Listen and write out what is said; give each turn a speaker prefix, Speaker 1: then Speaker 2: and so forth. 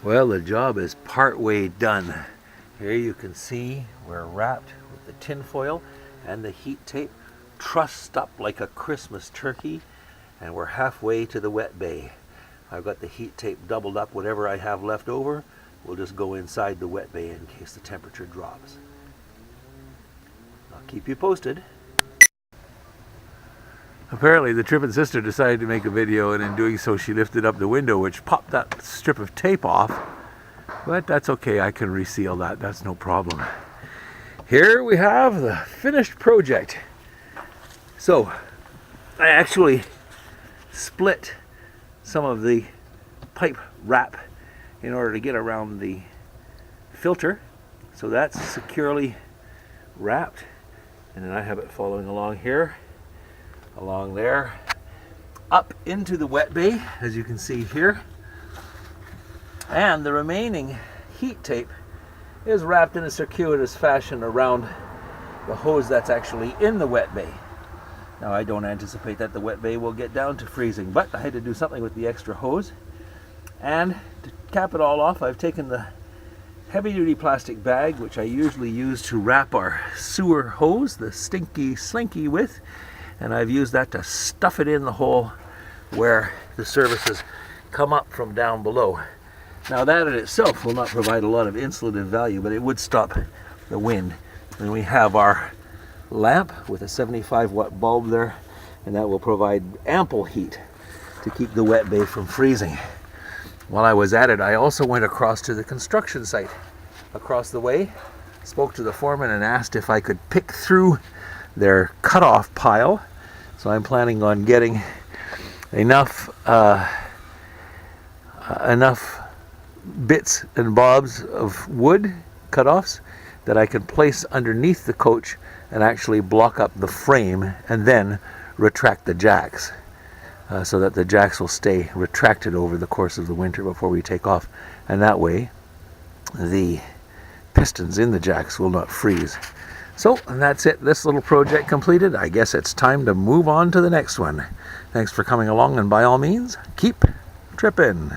Speaker 1: Well, the job is partway done. Here you can see we're wrapped with the tin foil and the heat tape, trussed up like a Christmas turkey, and we're halfway to the wet bay. I've got the heat tape doubled up. Whatever I have left over will just go inside the wet bay in case the temperature drops. I'll keep you posted. Apparently the Trippin' Sister decided to make a video, and in doing so she lifted up the window, which popped that strip of tape off. But that's okay, I can reseal that, that's no problem. Here we have the finished project. So I actually split some of the pipe wrap in order to get around the filter. So that's securely wrapped, and then I have it following along here, along there, up into the wet bay, as you can see here. And the remaining heat tape is wrapped in a circuitous fashion around the hose that's actually in the wet bay. Now, I don't anticipate that the wet bay will get down to freezing, but I had to do something with the extra hose. And to cap it all off, I've taken the heavy-duty plastic bag, which I usually use to wrap our sewer hose, the Stinky Slinky, with, and I've used that to stuff it in the hole where the services come up from down below. Now, that in itself will not provide a lot of insulative value, but it would stop the wind. And we have our lamp with a 75-watt bulb there, and that will provide ample heat to keep the wet bay from freezing. While I was at it, I also went across to the construction site across the way, spoke to the foreman and asked if I could pick through their cutoff pile. So I'm planning on getting enough bits and bobs of wood cutoffs that I can place underneath the coach and actually block up the frame and then retract the jacks, so that the jacks will stay retracted over the course of the winter before we take off, and that way the pistons in the jacks will not freeze. So, and that's it, this little project completed. I guess it's time to move on to the next one. Thanks for coming along, and by all means, keep trippin'.